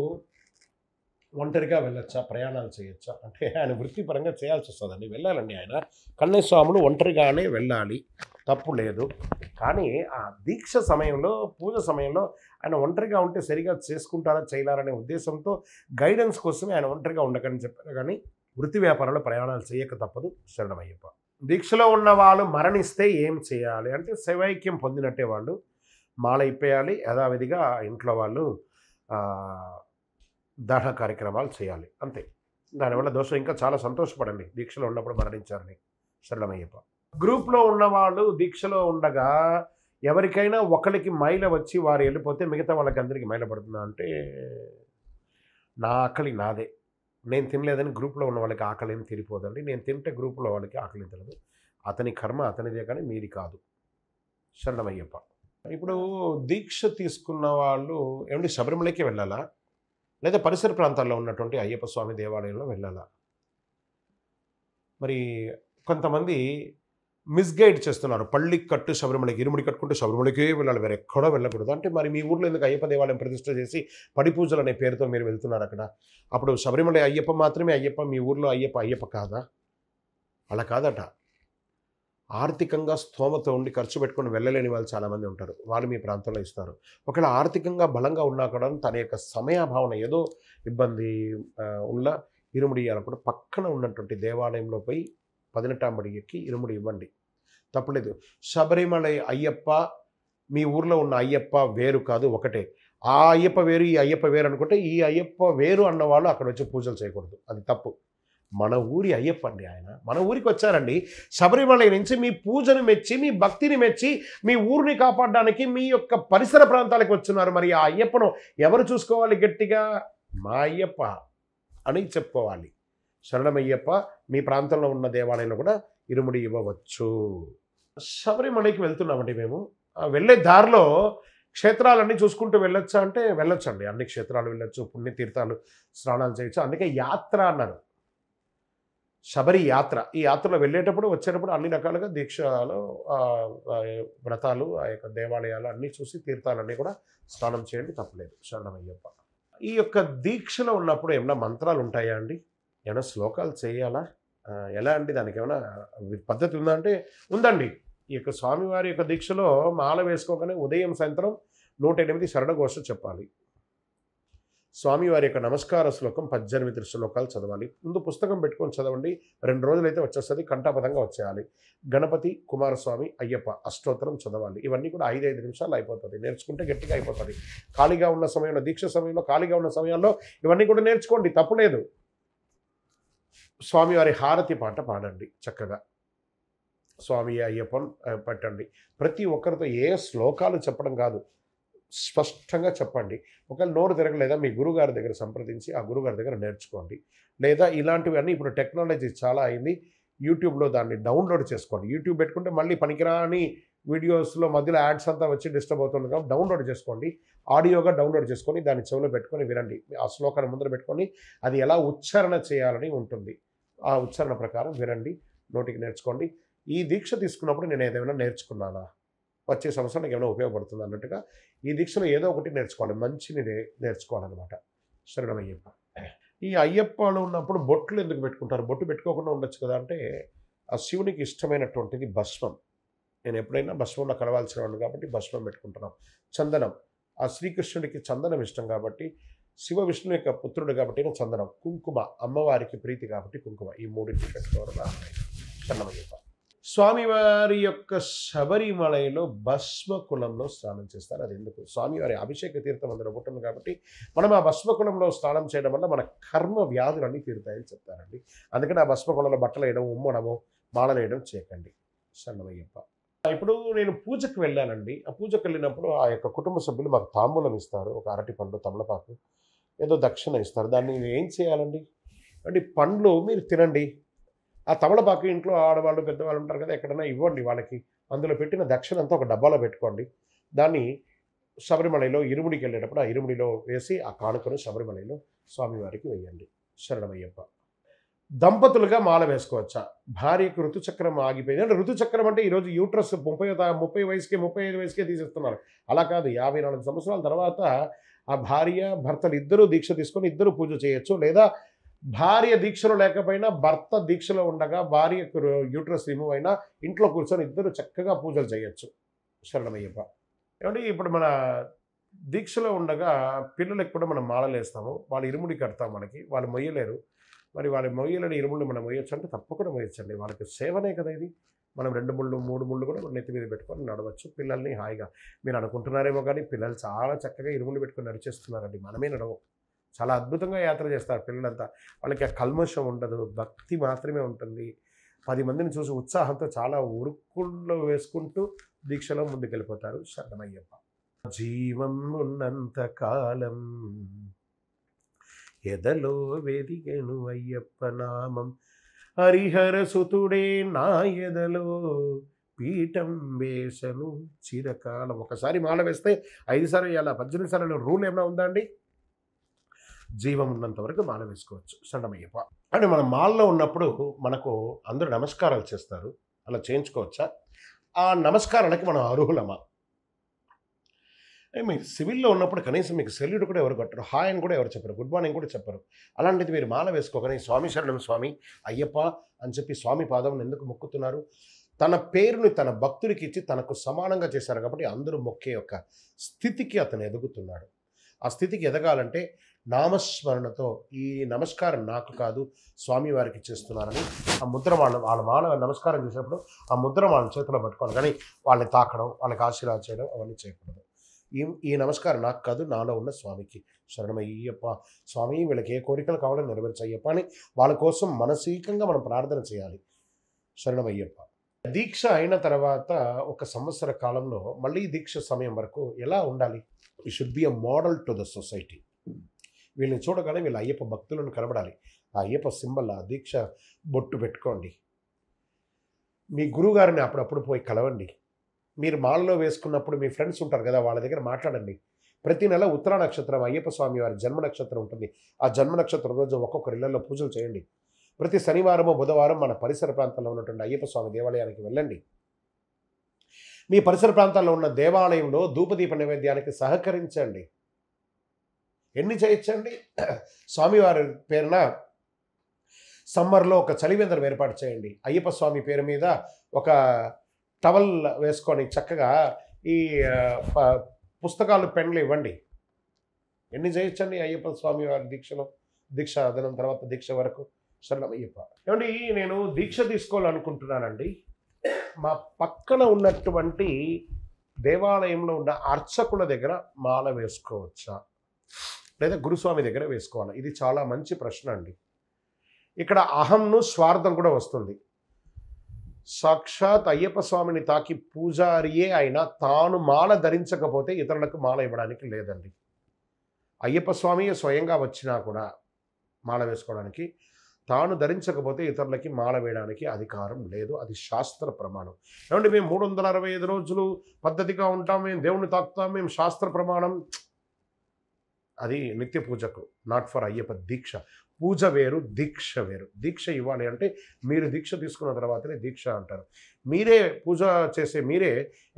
ఒంటరిగా వెళ్ళొచ్చా, ప్రయాణాలు చేయొచ్చా అంటే ఆయన వృత్తిపరంగా చేయాల్సి వస్తుందండి, వెళ్ళాలండి. ఆయన కన్యస్వాములు ఒంటరిగానే వెళ్ళాలి, తప్పు లేదు. కానీ ఆ దీక్ష సమయంలో, పూజ సమయంలో ఆయన ఒంటరిగా ఉంటే సరిగా చేసుకుంటారా చేయలేరనే ఉద్దేశంతో గైడెన్స్ కోసమే ఆయన ఒంటరిగా ఉండకని చెప్పారు. కానీ వృత్తి వ్యాపారంలో ప్రయాణాలు చేయక తప్పదు. శరణమయ్యప్ప. దీక్షలో ఉన్న వాళ్ళు మరణిస్తే ఏం చేయాలి అంటే శైవైక్యం పొందినట్టే వాళ్ళు మాల ఇప్పేయాలి. యథావిధిగా ఇంట్లో వాళ్ళు దహన కార్యక్రమాలు చేయాలి, అంతే. దానివల్ల దోషం. ఇంకా చాలా సంతోషపడండి దీక్షలో ఉన్నప్పుడు మరణించారని. శరణమయ్యప్ప. గ్రూప్లో ఉన్నవాళ్ళు దీక్షలో ఉండగా ఎవరికైనా ఒకరికి మైల వచ్చి వారు వెళ్ళిపోతే మిగతా వాళ్ళకి అందరికీ మైల పడుతుందా అంటే నా ఆకలి నాదే, నేను తినలేదని గ్రూప్లో ఉన్న వాళ్ళకి ఆకలి ఏం తీరిపోదండి. నేను తింటే గ్రూప్లో వాళ్ళకి ఆకలి తెలియదు. అతని కర్మ అతనిదే కానీ మీది కాదు. శరణమయ్యప్ప. ఇప్పుడు దీక్ష తీసుకున్న వాళ్ళు ఏమంటే శబరిమలకి వెళ్ళాలా, లేదా పరిసర ప్రాంతాల్లో ఉన్నటువంటి అయ్యప్ప స్వామి దేవాలయంలో వెళ్ళాలా? మరి కొంతమంది మిస్గైడ్ చేస్తున్నారు. పళ్ళి కట్టు శబరిమలకి, ఇరుముడి కట్టుకుంటే శబరిమలకే వెళ్ళాలి, వేరే ఎక్కడో వెళ్ళకూడదు అంటే మరి మీ ఊర్లో ఎందుకు అయ్యప్ప దేవాలయం ప్రతిష్ఠ చేసి పడి పూజలు అనే పేరుతో మీరు వెళ్తున్నారు అక్కడ? అప్పుడు శబరిమల అయ్యప్ప మాత్రమే అయ్యప్ప, మీ ఊర్లో అయ్యప్ప కాదా? అలా కాదట. ఆర్థికంగా స్తోమత ఉండి ఖర్చు పెట్టుకొని వెళ్ళలేని వాళ్ళు చాలామంది ఉంటారు. వాళ్ళు మీ ప్రాంతంలో ఇస్తారు. ఒకవేళ ఆర్థికంగా బలంగా ఉన్నా కూడా తన యొక్క సమయాభావన ఏదో ఇబ్బంది ఉన్న ఇరుముడి ఇవ్వాలనుకుంటే పక్కన ఉన్నటువంటి దేవాలయంలో పోయి 18వ బడి ఎక్కి ఇరుముడి ఇవ్వండి, తప్పలేదు. శబరిమల అయ్యప్ప మీ ఊర్లో ఉన్న అయ్యప్ప వేరు కాదు, ఒకటే. ఆ అయ్యప్ప వేరు ఈ అయ్యప్ప వేరు అనుకుంటే ఈ అయ్యప్ప వేరు అన్నవాళ్ళు అక్కడ వచ్చి పూజలు చేయకూడదు, అది తప్పు. మన ఊరి అయ్యప్ప అండి ఆయన. మన ఊరికి వచ్చారండి. శబరిమల నుంచి మీ పూజను మెచ్చి, మీ భక్తిని మెచ్చి, మీ ఊరిని కాపాడడానికి మీ యొక్క పరిసర ప్రాంతాలకు వచ్చున్నారు. మరి ఆ అయ్యప్పను ఎవరు చూసుకోవాలి? గట్టిగా మా అయ్యప్ప అని చెప్పుకోవాలి. శరణమయ్యప్ప. మీ ప్రాంతంలో ఉన్న దేవాలయంలో కూడా ఇరుముడి ఇవ్వవచ్చు. శబరిమలకి వెళ్తున్నామండి మేము. వెళ్ళే దారిలో క్షేత్రాలన్నీ చూసుకుంటూ వెళ్ళొచ్చా అంటే వెళ్ళొచ్చండి. అన్ని క్షేత్రాలు వెళ్ళొచ్చు, పుణ్యతీర్థాలు స్నానాలు చేయొచ్చు. అందుకే యాత్ర అన్నారు, శబరి యాత్ర. ఈ యాత్రలో వెళ్ళేటప్పుడు వచ్చేటప్పుడు అన్ని రకాలుగా దీక్షలు, వ్రతాలు, ఆ యొక్క దేవాలయాలు అన్నీ చూసి తీర్థాలన్నీ కూడా స్నానం చేయండి, తప్పలేదు. శరణమయ్యప్ప. ఈ యొక్క దీక్షలో ఉన్నప్పుడు ఏమైనా మంత్రాలు ఉంటాయా అండి? ఏమైనా శ్లోకాలు చేయాలా? ఎలా అండి? దానికి ఏమైనా పద్ధతి ఉందా అంటే ఉందండి. ఈ యొక్క స్వామివారి యొక్క దీక్షలో మాల వేసుకోగానే ఉదయం సాయంత్రం 108 శరణఘోష చెప్పాలి. స్వామివారి యొక్క నమస్కార శ్లోకం 18 శ్లోకాలు చదవాలి. ముందు పుస్తకం పెట్టుకొని చదవండి. 2 రోజులైతే వచ్చేస్తుంది, కంఠాపథంగా వచ్చేయాలి. గణపతి, కుమారస్వామి, అయ్యప్ప అష్టోత్తరం చదవాలి. ఇవన్నీ కూడా 5 నిమిషాలు అయిపోతుంది. నేర్చుకుంటే గట్టిగా అయిపోతుంది. ఖాళీగా ఉన్న సమయంలో, దీక్ష సమయంలో ఖాళీగా ఉన్న సమయాల్లో ఇవన్నీ కూడా నేర్చుకోండి, తప్పులేదు. స్వామివారి హారతి పాట పాడండి చక్కగా. స్వామి అయ్యప్పన్ పెట్టండి. ప్రతి ఒక్కరితో ఏ శ్లోకాలు చెప్పడం కాదు, స్పష్టంగా చెప్పండి. ఒకవేళ నోరు తిరగలేదా మీ గురుగారి దగ్గర సంప్రదించి ఆ గురుగారి దగ్గర నేర్చుకోండి. లేదా ఇలాంటివన్నీ ఇప్పుడు టెక్నాలజీ చాలా అయింది, యూట్యూబ్లో దాన్ని డౌన్లోడ్ చేసుకోండి. యూట్యూబ్ పెట్టుకుంటే మళ్ళీ పనికిరాని వీడియోస్లో మధ్యలో యాడ్స్ అంతా వచ్చి డిస్టర్బ్ అవుతుంది కాబట్టి డౌన్లోడ్ చేసుకోండి. ఆడియోగా డౌన్లోడ్ చేసుకొని దాన్ని చెవిలో పెట్టుకొని వినండి. ఆ శ్లోకాన్ని ముందర పెట్టుకొని అది ఎలా ఉచ్చారణ చేయాలని ఉంటుంది, ఆ ఉచ్చారణ ప్రకారం వినండి, నోటికి నేర్చుకోండి. ఈ దీక్ష తీసుకున్నప్పుడు నేను ఏదైనా నేర్చుకున్నానా, వచ్చే సంవత్సరం నాకు ఏమైనా ఉపయోగపడుతుంది అన్నట్టుగా ఈ దీక్షలో ఏదో ఒకటి నేర్చుకోవాలి, మంచిని నేర్చుకోవాలన్నమాట. శరణమయ్యప్ప. ఈ అయ్యప్పలో ఉన్నప్పుడు బొట్లు ఎందుకు పెట్టుకుంటారు? బొట్టు పెట్టుకోకుండా ఉండొచ్చు కదా అంటే ఆ శివునికి ఇష్టమైనటువంటిది భస్మం. నేను ఎప్పుడైనా భస్మంలో కలవాల్సిన వాడు కాబట్టి భస్మం పెట్టుకుంటున్నాం. చందనం, ఆ శ్రీకృష్ణుడికి చందనం ఇష్టం కాబట్టి, శివ విష్ణు యొక్క పుత్రుడు కాబట్టి చందనం. కుంకుమ, అమ్మవారికి ప్రీతి కాబట్టి కుంకుమ. ఈ మూడింటిని పెట్టుకోవడం శరణమయ్యప్ప. స్వామివారి యొక్క శబరిమలలో భస్మ కులంలో స్నానం చేస్తారు. అది ఎందుకు? స్వామివారి అభిషేక తీర్థం అందులో పుట్టింది కాబట్టి మనం ఆ భస్మ కులంలో స్నానం చేయడం వల్ల మన కర్మ వ్యాధులన్నీ తీరుతాయని చెప్తారండి. అందుకని ఆ భస్మ కులంలో బట్టలు వేయడం, ఉమ్మడము, మాలలు వేయడం చేయకండి. శరణమయ్యప్ప. ఇప్పుడు నేను పూజకు వెళ్ళానండి. ఆ పూజకు వెళ్ళినప్పుడు ఆ యొక్క కుటుంబ సభ్యులు మాకు తాంబూలం ఇస్తారు. ఒక అరటిపండు, తమలపాకు, ఏదో దక్షిణ ఇస్తారు. దాన్ని ఏం చేయాలండి అంటే పండ్లు మీరు తినండి. ఆ తమలపాకు ఇంట్లో ఆడవాళ్ళు పెద్దవాళ్ళు ఉంటారు కదా, ఎక్కడైనా ఇవ్వండి వాళ్ళకి. అందులో పెట్టిన దక్షిణ అంతా ఒక డబ్బాలో పెట్టుకోండి. దాన్ని శబరిమలలో ఇరుముడికి వెళ్ళేటప్పుడు ఆ ఇరుముడిలో వేసి ఆ కానుకను శబరిమలలో స్వామివారికి వేయండి. శరణమయ్యప్ప. దంపతులుగా మాల వేసుకోవచ్చా? భార్యకు ఋతుచక్రం ఆగిపోయింది అంటే ఋతుచక్రం అంటే ఈరోజు యూట్రస్ 30 వయసుకే 35 వయసుకే తీసేస్తున్నారు. అలా కాదు, 54 సంవత్సరాల తర్వాత ఆ భార్య భర్తలు ఇద్దరూ దీక్ష తీసుకొని ఇద్దరు పూజ చేయొచ్చు. లేదా భార్య దీక్షలో లేకపోయినా భర్త దీక్షలో ఉండగా భార్యకు యూట్రస్ రిమూవ్ అయినా ఇంట్లో కూర్చొని ఇద్దరు చక్కగా పూజలు చేయొచ్చు. శరణమయ్యప్ప. ఏమంటే ఇప్పుడు మన దీక్షలో ఉండగా పిల్లలకి కూడా మనం మాలలేస్తాము. వాళ్ళు ఇరుముడి కడతాం మనకి. వాళ్ళు మొయ్యలేరు. మరి వాళ్ళు మొయ్యలేని ఇరుముడిని మనం మొయ్యొచ్చు అంటే తప్పకుండా మొయ్యొచ్చండి. వాళ్ళకి సేవనే కదా ఇది. మనం 2 ముళ్ళు, 3 ముళ్ళు కూడా నెత్తి మీద పెట్టుకొని నడవచ్చు. పిల్లల్ని హాయిగా మీరు అనుకుంటున్నారేమో కానీ పిల్లలు చాలా చక్కగా ఇరుములు పెట్టుకొని నడిచేస్తున్నారండి. మనమే నడవం. చాలా అద్భుతంగా యాత్ర చేస్తారు పిల్లలంతా. వాళ్ళకి ఆ కల్మషం ఉండదు. భక్తి మాత్రమే ఉంటుంది. 10 మందిని చూసి ఉత్సాహంతో చాలా ఉరుక్కుల్లో వేసుకుంటూ దీక్షలో ముందుకెళ్ళిపోతారు. శరణమయ్యప్ప. జీవం ఉన్నంత కాలం ఎదలో వెదిగెను అయ్యప్ప నామం. హరిహర సుతుడే నా ఎదలో పీఠం వేసను చిరకాలం. ఒకసారి మాల వేస్తే 5 సార్లు వేయాల. 18 సార్లు రూల్ ఏమైనా ఉందా అండి? జీవం ఉన్నంత వరకు మాల వేసుకోవచ్చు. శరణమయ్యప్ప. అంటే మనం మాలలో ఉన్నప్పుడు మనకు అందరూ నమస్కారాలు చేస్తారు. అలా చేయించుకోవచ్చా? ఆ నమస్కారాలకి మనం అర్హులమా? మీరు సివిల్‌లో ఉన్నప్పుడు కనీసం మీకు సెల్యూట్ కూడా ఎవరు కొట్టరు. హాయ్ అని కూడా ఎవరు చెప్పరు. గుడ్ మార్నింగ్ కూడా చెప్పరు. అలాంటిది మీరు మాల వేసుకోగానే స్వామి శరణం స్వామి అయ్యప్ప అని చెప్పి స్వామి పాదం ఎందుకు మొక్కుతున్నారు? తన పేరుని తన భక్తుడికి ఇచ్చి తనకు సమానంగా చేశారు కాబట్టి అందరూ మొక్కే యొక్క స్థితికి అతను ఎదుగుతున్నాడు. ఆ స్థితికి ఎదగాలంటే నామస్మరణతో ఈ నమస్కారం నాకు కాదు స్వామి వారికి చేస్తున్నానని ఆ ముద్ర వాళ్ళ మాల నమస్కారం చేసినప్పుడు ఆ ముద్ర వాళ్ళ చేతిలో పట్టుకోవాలి. కానీ వాళ్ళని తాకడం, వాళ్ళకి ఆశీర్వాదం చేయడం అవన్నీ చేయకూడదు. ఈ నమస్కారం నాకు కాదు నాలో ఉన్న స్వామికి. శరణమయ్యప్ప. స్వామి వీళ్ళకి ఏ కోరికలు కావాలో నెరవేర్చయ్యప్ప అని వాళ్ళ కోసం మనసీకంగా మనం ప్రార్థన చేయాలి. శరణమయ్యప్ప. దీక్ష అయిన తర్వాత 1 సంవత్సర కాలంలో మళ్ళీ దీక్ష సమయం వరకు ఎలా ఉండాలి? You should be a model to the society. వీళ్ళని చూడగానే వీళ్ళ అయ్యప్ప భక్తులను కనబడాలి. ఆ అయ్యప్ప సింబల్ ఆ దీక్ష బొట్టు పెట్టుకోండి. మీ గురువుగారిని అప్పుడప్పుడు పోయి కలవండి. మీరు మాలలో వేసుకున్నప్పుడు మీ ఫ్రెండ్స్ ఉంటారు కదా, వాళ్ళ దగ్గర మాట్లాడండి. ప్రతి నెల ఉత్తరా నక్షత్రం అయ్యప్ప స్వామి వారి జన్మ నక్షత్రం ఉంటుంది. ఆ జన్మ నక్షత్రం రోజు ఒక్కొక్కరి ఇళ్లలో పూజలు చేయండి. ప్రతి శనివారము బుధవారం మన పరిసర ప్రాంతాల్లో ఉన్నటువంటి అయ్యప్ప స్వామి దేవాలయానికి వెళ్ళండి. మీ పరిసర ప్రాంతాల్లో ఉన్న దేవాలయంలో ధూపదీప నైవేద్యానికి సహకరించండి. ఎన్ని చేయొచ్చండి? స్వామివారి పేరున సమ్మర్లో ఒక చలివేంద్రం ఏర్పాటు చేయండి. అయ్యప్ప స్వామి పేరు మీద ఒక టవల్ వేసుకొని చక్కగా ఈ పుస్తకాలు పెన్లు ఇవ్వండి. ఎన్ని చేయొచ్చండి అయ్యప్ప స్వామి వారి దీక్షలో? దీక్ష అదనం తర్వాత దీక్ష వరకు. శరణమయ్యప్ప. ఏమండి నేను దీక్ష తీసుకోవాలనుకుంటున్నానండి. మా పక్కన ఉన్నటువంటి దేవాలయంలో ఉన్న అర్చకుల దగ్గర మాల వేసుకోవచ్చా లేదా గురుస్వామి దగ్గర వేసుకోవాలా? ఇది చాలా మంచి ప్రశ్న అండి. ఇక్కడ అహంను స్వార్థం కూడా వస్తుంది. సాక్షాత్ అయ్యప్ప స్వామిని తాకి పూజారియే అయినా తాను మాల ధరించకపోతే ఇతరులకు మాల ఇవ్వడానికి లేదండి. అయ్యప్ప స్వామియే స్వయంగా వచ్చినా కూడా మాల వేసుకోవడానికి తాను ధరించకపోతే ఇతరులకి మాల వేయడానికి అధికారం లేదు. అది శాస్త్ర ప్రమాణం. ఏమంటే మేము 365 రోజులు పద్ధతిగా ఉంటాం, మేము దేవుణ్ణి తాకుతాం, మేము శాస్త్ర ప్రమాణం. అది నిత్య పూజకు, నాట్ ఫర్ అయ్యప్ప దీక్ష. పూజ వేరు, దీక్ష వేరు. దీక్ష ఇవ్వాలి అంటే మీరు దీక్ష తీసుకున్న తర్వాతనే దీక్ష అంటారు. మీరే పూజ చేసే మీరే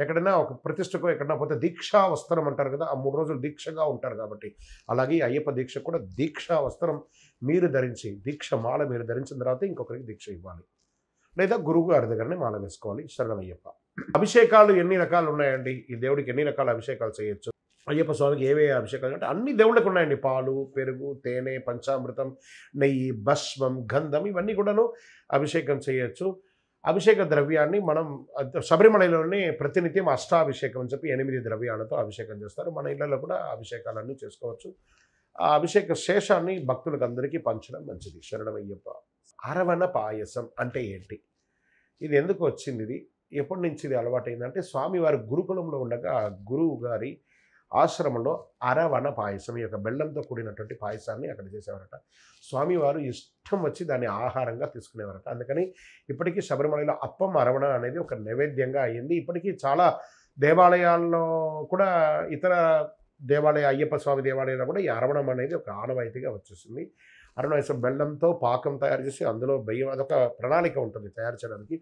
ఎక్కడైనా ఒక ప్రతిష్టకు ఎక్కడైనా పోతే దీక్షా వస్త్రం అంటారు కదా, ఆ 3 రోజులు దీక్షగా ఉంటారు కాబట్టి అలాగే అయ్యప్ప దీక్ష కూడా దీక్షా వస్త్రం మీరు ధరించి దీక్ష మాల మీరు ధరించిన తర్వాత ఇంకొకరికి దీక్ష ఇవ్వాలి. లేదా గురువు గారి దగ్గరనే మాల వేసుకోవాలి. శరణమయ్యప్ప. అభిషేకాలు ఎన్ని రకాలు ఉన్నాయండి? ఈ దేవుడికి ఎన్ని రకాల అభిషేకాలు చేయొచ్చు? అయ్యప్ప స్వామికి ఏవే అభిషేకాలు అంటే అన్ని దేవుళ్ళకు ఉన్నాయండి. పాలు, పెరుగు, తేనె, పంచామృతం, నెయ్యి, భస్మం, గంధం ఇవన్నీ కూడాను అభిషేకం చేయొచ్చు. అభిషేక ద్రవ్యాన్ని మనం శబరిమలలోనే ప్రతినిత్యం అష్టాభిషేకం అని చెప్పి 8 ద్రవ్యాలతో అభిషేకం చేస్తారు. మన ఇళ్లలో కూడా అభిషేకాలన్నీ చేసుకోవచ్చు. ఆ అభిషేక శేషాన్ని భక్తులకు అందరికీ పంచడం మంచిది. శరణమయ్యప్ప. అరవణ పాయసం అంటే ఏంటి? ఇది ఎందుకు వచ్చింది? ఇది ఎప్పటి నుంచి ఇది అలవాటైందంటే స్వామివారి గురుకులంలో ఉండగా గురువు గారి ఆశ్రమంలో అరవణ పాయసం, ఈ యొక్క బెల్లంతో కూడినటువంటి పాయసాన్ని అక్కడ చేసేవారట. స్వామివారు ఇష్టం వచ్చి దాన్ని ఆహారంగా తీసుకునేవారట. అందుకని ఇప్పటికీ శబరిమలలో అప్పం అరవణ అనేది ఒక నైవేద్యంగా అయ్యింది. ఇప్పటికీ చాలా దేవాలయాల్లో కూడా ఇతర అయ్యప్ప స్వామి దేవాలయాల్లో కూడా ఈ అరవణం అనేది ఒక ఆనవాయితీగా వచ్చేసింది. అరవణ పాయసం బెల్లంతో పాకం తయారు చేసి అందులో బియ్యం, అదొక ప్రణాళిక ఉంటుంది తయారు చేయడానికి.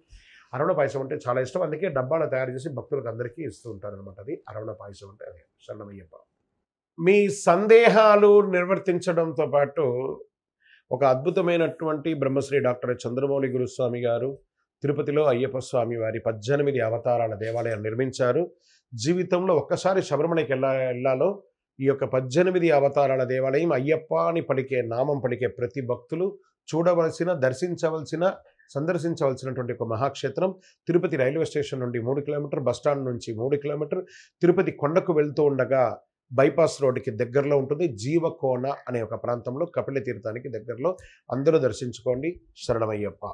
అరవణ పాయసం అంటే చాలా ఇష్టం. అందుకే డబ్బాలో తయారు చేసి భక్తులకు అందరికీ ఇస్తూ ఉంటారనమాట. అది అరవణ పాయసం అంటే అదే. శరణమయ్యప్ప. మీ సందేహాలు నిర్వర్తించడంతో పాటు ఒక అద్భుతమైనటువంటి బ్రహ్మశ్రీ డాక్టర్ చంద్రమౌళి గురుస్వామి గారు తిరుపతిలో అయ్యప్ప స్వామి వారి 18 అవతారాల దేవాలయం నిర్మించారు. జీవితంలో ఒక్కసారి శబరిమలకి వెళ్ళాలో ఈ యొక్క 18 అవతారాల దేవాలయం అయ్యప్ప అని పలికే నామం పలికే ప్రతి భక్తులు చూడవలసిన, దర్శించవలసిన, సందర్శించవలసినటువంటి ఒక మహాక్షేత్రం. తిరుపతి రైల్వే స్టేషన్ నుండి 3 కిలోమీటర్, బస్టాండ్ నుంచి 3 కిలోమీటర్, తిరుపతి కొండకు వెళ్తూ ఉండగా బైపాస్ రోడ్డుకి దగ్గరలో ఉంటుంది. జీవకోన అనే ఒక ప్రాంతంలో కపిల తీర్థానికి దగ్గరలో. అందరూ దర్శించుకోండి. శరణమయ్యప్ప.